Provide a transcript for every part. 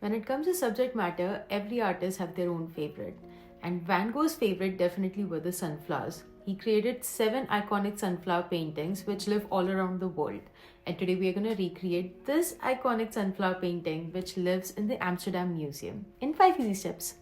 When it comes to subject matter, every artist have their own favorite. And Van Gogh's favorite definitely were the sunflowers. He created 7 iconic sunflower paintings which live all around the world. And today we are going to recreate this iconic sunflower painting which lives in the Amsterdam Museum in 5 easy steps.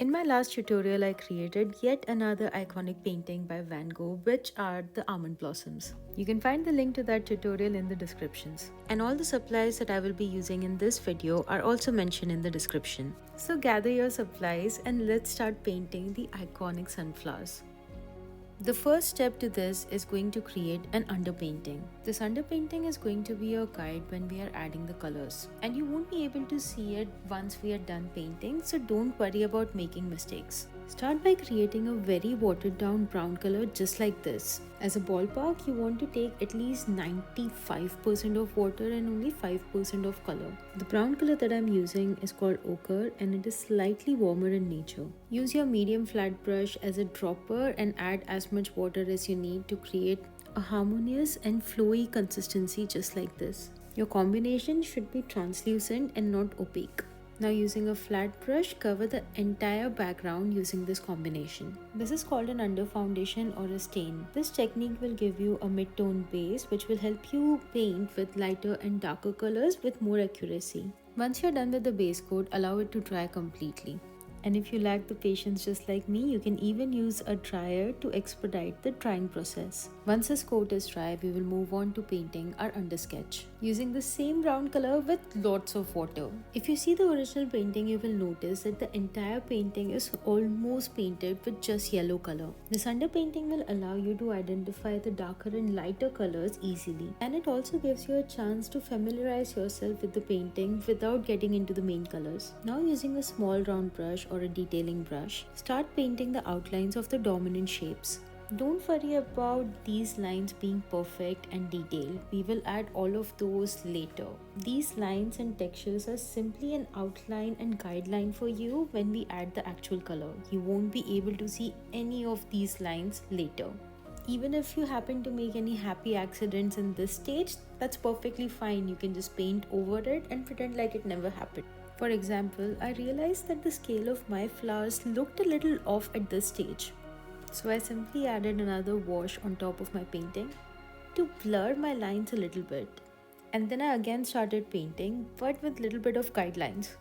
In my last tutorial, I created yet another iconic painting by Van Gogh, which are the almond blossoms. You can find the link to that tutorial in the descriptions. And all the supplies that I will be using in this video are also mentioned in the description. So gather your supplies and let's start painting the iconic sunflowers. The first step to this is going to create an underpainting. This underpainting is going to be your guide when we are adding the colors, and you won't be able to see it once we are done painting, so don't worry about making mistakes. Start by creating a very watered down brown color just like this. As a ballpark, you want to take at least 95% of water and only 5% of color. The brown color that I'm using is called ochre and it is slightly warmer in nature. Use your medium flat brush as a dropper and add as much water as you need to create a harmonious and flowy consistency just like this. Your combination should be translucent and not opaque. Now using a flat brush, cover the entire background using this combination. This is called an under foundation or a stain. This technique will give you a mid-tone base which will help you paint with lighter and darker colors with more accuracy. Once you're done with the base coat, allow it to dry completely. And if you lack the patience just like me, you can even use a dryer to expedite the drying process. Once this coat is dry, we will move on to painting our undersketch using the same brown color with lots of water. If you see the original painting, you will notice that the entire painting is almost painted with just yellow color. This underpainting will allow you to identify the darker and lighter colors easily, and it also gives you a chance to familiarize yourself with the painting without getting into the main colors. Now using a small round brush or a detailing brush, start painting the outlines of the dominant shapes. Don't worry about these lines being perfect and detailed. We will add all of those later. These lines and textures are simply an outline and guideline for you when we add the actual color. You won't be able to see any of these lines later. Even if you happen to make any happy accidents in this stage, that's perfectly fine. You can just paint over it and pretend like it never happened. For example, I realized that the scale of my flowers looked a little off at this stage. So I simply added another wash on top of my painting to blur my lines a little bit. And then I again started painting, but with little bit of guidelines.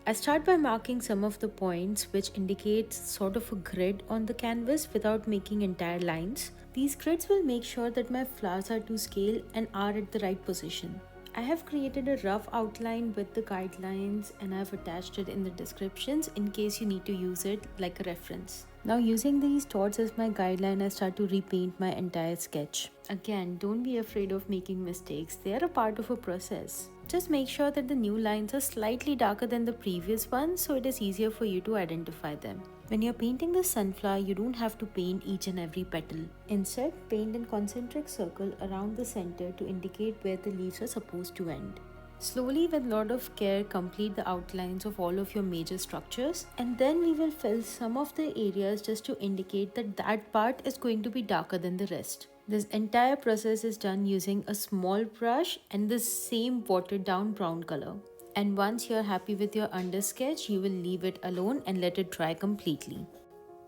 I start by marking some of the points which indicates sort of a grid on the canvas without making entire lines. These grids will make sure that my flowers are to scale and are at the right position. I have created a rough outline with the guidelines and I have attached it in the descriptions in case you need to use it like a reference. Now using these dots as my guideline, I start to repaint my entire sketch. Again, don't be afraid of making mistakes. They are a part of a process. Just make sure that the new lines are slightly darker than the previous ones so it is easier for you to identify them. When you're painting the sunflower, you don't have to paint each and every petal. Instead, paint in concentric circle around the center to indicate where the leaves are supposed to end. Slowly, with a lot of care, complete the outlines of all of your major structures, and then we will fill some of the areas just to indicate that that part is going to be darker than the rest. This entire process is done using a small brush and the same watered down brown color. And once you're happy with your undersketch, you will leave it alone and let it dry completely.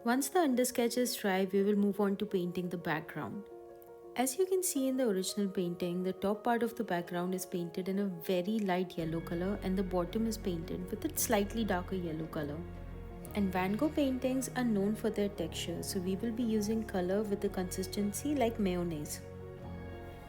Once the undersketch is dry, we will move on to painting the background. As you can see in the original painting, the top part of the background is painted in a very light yellow color and the bottom is painted with a slightly darker yellow color. And Van Gogh paintings are known for their texture, so we will be using color with a consistency like mayonnaise.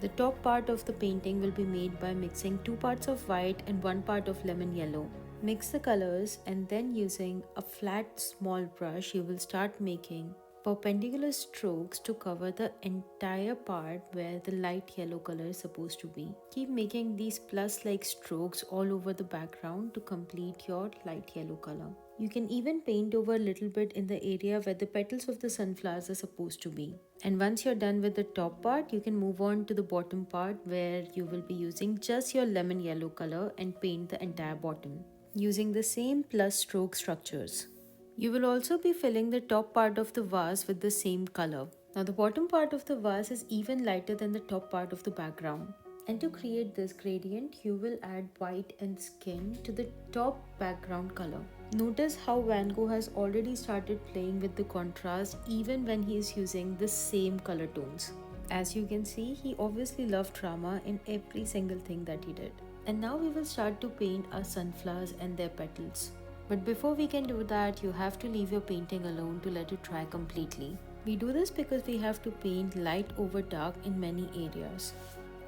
The top part of the painting will be made by mixing 2 parts of white and 1 part of lemon yellow. Mix the colors and then using a flat small brush, you will start making perpendicular strokes to cover the entire part where the light yellow color is supposed to be. Keep making these plus-like strokes all over the background to complete your light yellow color. You can even paint over a little bit in the area where the petals of the sunflowers are supposed to be. And once you're done with the top part, you can move on to the bottom part where you will be using just your lemon yellow color and paint the entire bottom using the same plus stroke structures. You will also be filling the top part of the vase with the same color. Now the bottom part of the vase is even lighter than the top part of the background. And to create this gradient, you will add white and skin to the top background color. Notice how Van Gogh has already started playing with the contrast even when he is using the same color tones. As you can see, he obviously loved drama in every single thing that he did. And now we will start to paint our sunflowers and their petals. But before we can do that, you have to leave your painting alone to let it dry completely. We do this because we have to paint light over dark in many areas.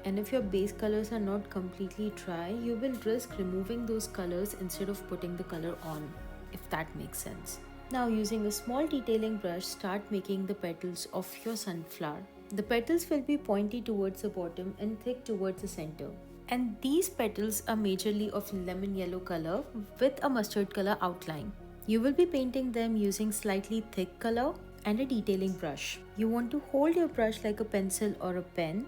And if your base colors are not completely dry, you will risk removing those colors instead of putting the color on, if that makes sense. Now, using a small detailing brush, start making the petals of your sunflower. The petals will be pointy towards the bottom and thick towards the center. And these petals are majorly of lemon yellow color with a mustard color outline. You will be painting them using slightly thick color and a detailing brush. You want to hold your brush like a pencil or a pen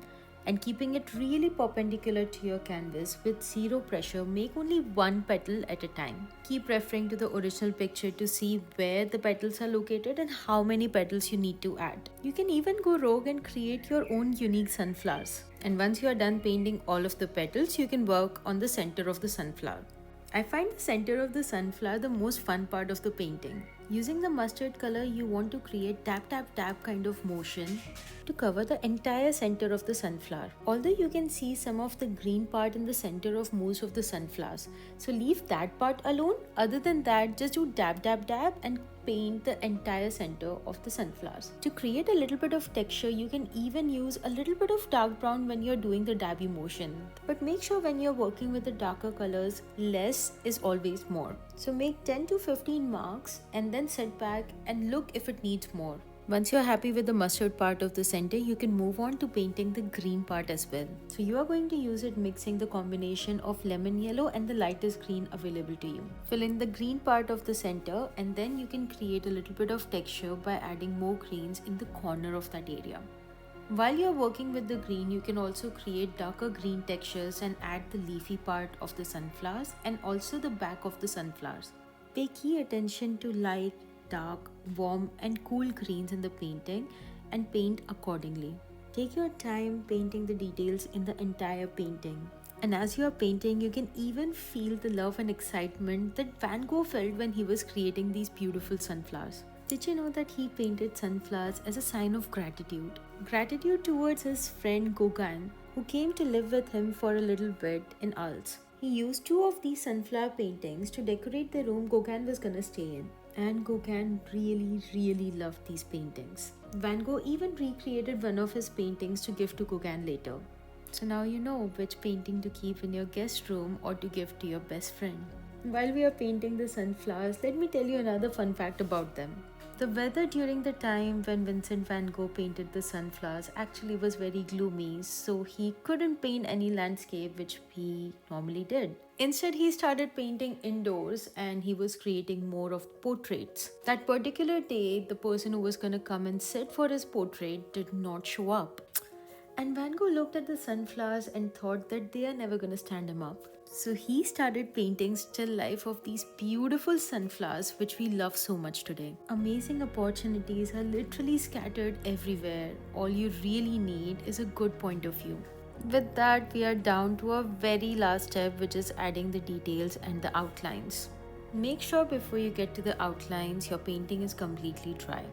and keeping it really perpendicular to your canvas with zero pressure. Make only one petal at a time. Keep referring to the original picture to see where the petals are located and how many petals you need to add. You can even go rogue and create your own unique sunflowers. And once you are done painting all of the petals, you can work on the center of the sunflower. I find the center of the sunflower the most fun part of the painting. Using the mustard color, you want to create tap tap tap kind of motion to cover the entire center of the sunflower. Although you can see some of the green part in the center of most of the sunflowers. So leave that part alone. Other than that, just do dab dab dab and paint the entire center of the sunflowers. To create a little bit of texture, you can even use a little bit of dark brown when you're doing the dabby motion. But make sure when you're working with the darker colors, less is always more. So make 10 to 15 marks and then set back and look if it needs more. Once you're happy with the mustard part of the center, you can move on to painting the green part as well. So you are going to use it mixing the combination of lemon yellow and the lightest green available to you. Fill in the green part of the center and then you can create a little bit of texture by adding more greens in the corner of that area. While you're working with the green, you can also create darker green textures and add the leafy part of the sunflowers and also the back of the sunflowers. Pay key attention to light, dark, warm and cool greens in the painting and paint accordingly. Take your time painting the details in the entire painting. And as you are painting, you can even feel the love and excitement that Van Gogh felt when he was creating these beautiful sunflowers. Did you know that he painted sunflowers as a sign of gratitude? Gratitude towards his friend Gauguin, who came to live with him for a little bit in Arles. He used 2 of these sunflower paintings to decorate the room Gauguin was gonna stay in. And Gauguin really loved these paintings. Van Gogh even recreated one of his paintings to give to Gauguin later. So now you know which painting to keep in your guest room or to give to your best friend. While we are painting the sunflowers, let me tell you another fun fact about them. The weather during the time when Vincent van Gogh painted the sunflowers actually was very gloomy, so he couldn't paint any landscape which he normally did. Instead, he started painting indoors and he was creating more of portraits. That particular day, the person who was gonna come and sit for his portrait did not show up. And Van Gogh looked at the sunflowers and thought that they are never gonna stand him up. So he started painting still life of these beautiful sunflowers which we love so much today. Amazing opportunities are literally scattered everywhere. All you really need is a good point of view. With that, we are down to our very last step, which is adding the details and the outlines. Make sure before you get to the outlines, your painting is completely dry.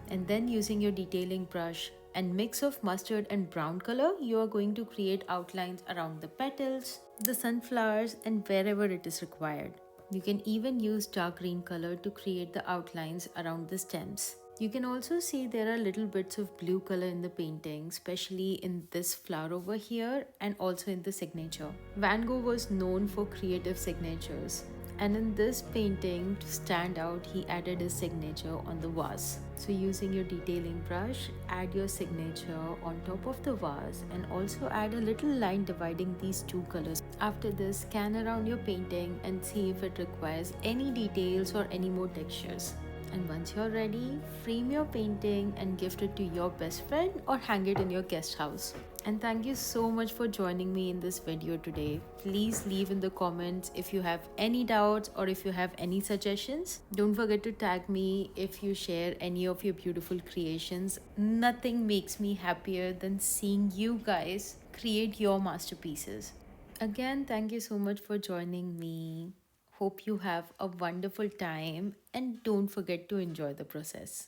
And then using your detailing brush and mix of mustard and brown color, you are going to create outlines around the petals, the sunflowers and wherever it is required. You can even use dark green color to create the outlines around the stems. You can also see there are little bits of blue color in the painting, especially in this flower over here and also in the signature. Van Gogh was known for creative signatures. And in this painting, to stand out, he added his signature on the vase. So using your detailing brush, add your signature on top of the vase and also add a little line dividing these 2 colors. After this, scan around your painting and see if it requires any details or any more textures. And once you're ready, frame your painting and gift it to your best friend or hang it in your guest house. And thank you so much for joining me in this video today. Please leave in the comments if you have any doubts or if you have any suggestions. Don't forget to tag me if you share any of your beautiful creations. Nothing makes me happier than seeing you guys create your masterpieces. Again, thank you so much for joining me. Hope you have a wonderful time and don't forget to enjoy the process.